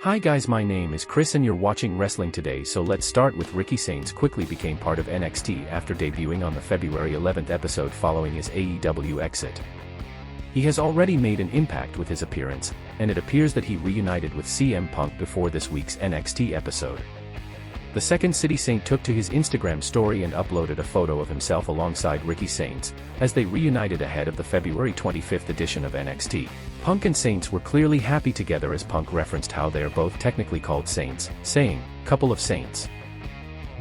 Hi guys, my name is Chris and you're watching Wrestling Today. So let's start with Ricky Sainz quickly became part of NXT after debuting on the February 11th episode following his AEW exit. He has already made an impact with his appearance, and it appears that he reunited with CM Punk before this week's NXT episode. The Second City Saint took to his Instagram story and uploaded a photo of himself alongside Ricky Sainz, as they reunited ahead of the February 25th edition of NXT. Punk and Saints were clearly happy together, as Punk referenced how they are both technically called Saints, saying, "Couple of Saints."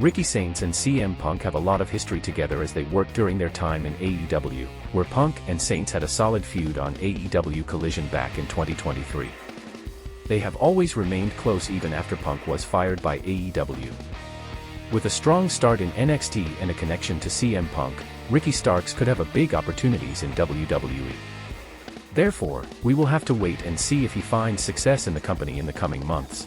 Ricky Sainz and CM Punk have a lot of history together as they worked during their time in AEW, where Punk and Saints had a solid feud on AEW Collision back in 2023. They have always remained close even after Punk was fired by AEW. With a strong start in NXT and a connection to CM Punk, Ricky Starks could have a big opportunities in WWE. Therefore, we will have to wait and see if he finds success in the company in the coming months.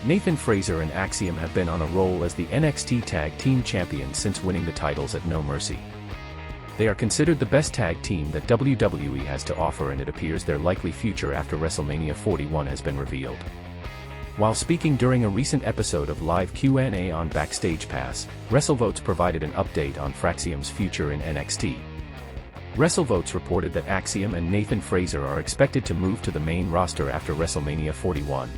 Nathan Frazer and Axiom have been on a roll as the NXT Tag Team Champions since winning the titles at No Mercy. They are considered the best tag team that WWE has to offer, and it appears their likely future after WrestleMania 41 has been revealed. While speaking during a recent episode of Live Q&A on Backstage Pass, WrestleVotes provided an update on Fraxium's future in NXT. WrestleVotes reported that Axiom and Nathan Frazer are expected to move to the main roster after WrestleMania 41.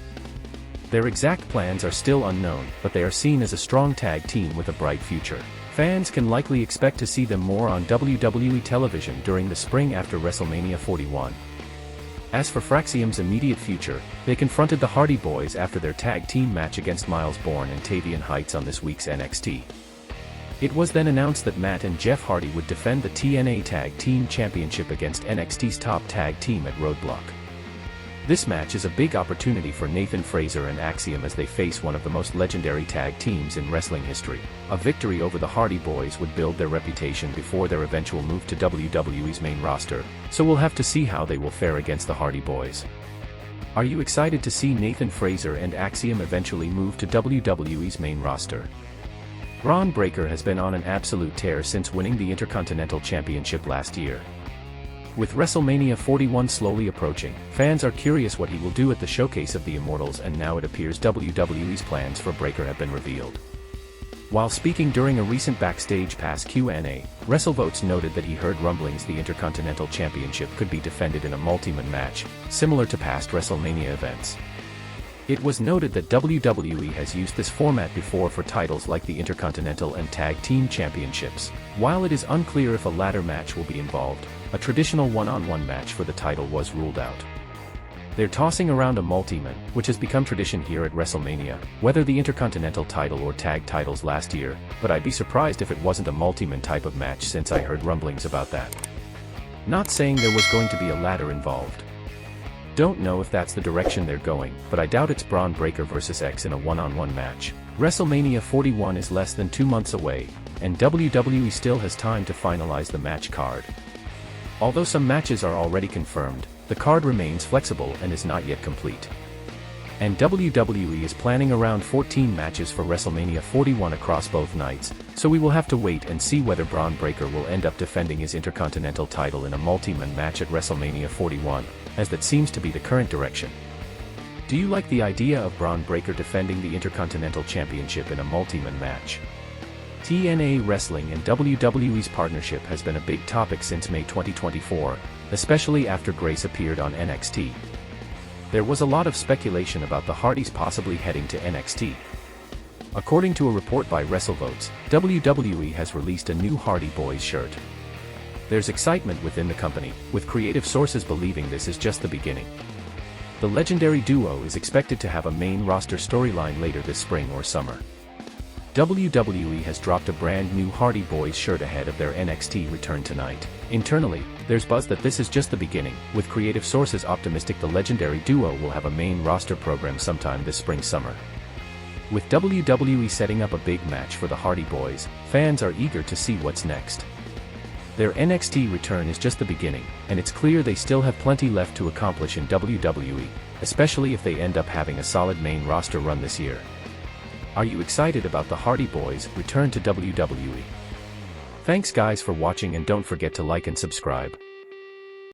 Their exact plans are still unknown, but they are seen as a strong tag team with a bright future. Fans can likely expect to see them more on WWE television during the spring after WrestleMania 41. As for Fraxium's immediate future, they confronted the Hardy Boyz after their tag team match against Miles Bourne and Tavion Heights on this week's NXT. It was then announced that Matt and Jeff Hardy would defend the TNA Tag Team Championship against NXT's top tag team at Roadblock. This match is a big opportunity for Nathan Frazer and Axiom as they face one of the most legendary tag teams in wrestling history. A victory over the Hardy Boyz would build their reputation before their eventual move to WWE's main roster, so we'll have to see how they will fare against the Hardy Boyz. Are you excited to see Nathan Frazer and Axiom eventually move to WWE's main roster? Bron Breakker has been on an absolute tear since winning the Intercontinental Championship last year. With WrestleMania 41 slowly approaching, fans are curious what he will do at the Showcase of the Immortals, and now it appears WWE's plans for Breakker have been revealed. While speaking during a recent Backstage Pass Q&A, WrestleVotes noted that he heard rumblings the Intercontinental Championship could be defended in a multi-man match, similar to past WrestleMania events. It was noted that WWE has used this format before for titles like the Intercontinental and Tag Team Championships. While it is unclear if a ladder match will be involved, a traditional one-on-one match for the title was ruled out. They're tossing around a multi-man, which has become tradition here at WrestleMania, whether the Intercontinental title or tag titles last year, but I'd be surprised if it wasn't a multi-man type of match since I heard rumblings about that. Not saying there was going to be a ladder involved. Don't know if that's the direction they're going, but I doubt it's Bron Breakker vs X in a one-on-one match. WrestleMania 41 is less than 2 months away, and WWE still has time to finalize the match card. Although some matches are already confirmed, the card remains flexible and is not yet complete. And WWE is planning around 14 matches for WrestleMania 41 across both nights, so we will have to wait and see whether Bron Breakker will end up defending his Intercontinental title in a multi-man match at WrestleMania 41, as that seems to be the current direction. Do you like the idea of Bron Breakker defending the Intercontinental Championship in a multi-man match? TNA Wrestling and WWE's partnership has been a big topic since May 2024, especially after Grace appeared on NXT. There was a lot of speculation about the Hardys possibly heading to NXT. According to a report by WrestleVotes, WWE has released a new Hardy Boyz shirt. There's excitement within the company, with creative sources believing this is just the beginning. The legendary duo is expected to have a main roster storyline later this spring or summer. WWE has dropped a brand new Hardy Boyz shirt ahead of their NXT return tonight. Internally, there's buzz that this is just the beginning, with creative sources optimistic the legendary duo will have a main roster program sometime this spring-summer. With WWE setting up a big match for the Hardy Boyz, fans are eager to see what's next. Their NXT return is just the beginning, and it's clear they still have plenty left to accomplish in WWE, especially if they end up having a solid main roster run this year. Are you excited about the Hardy Boyz' return to WWE? Thanks guys for watching, and don't forget to like and subscribe.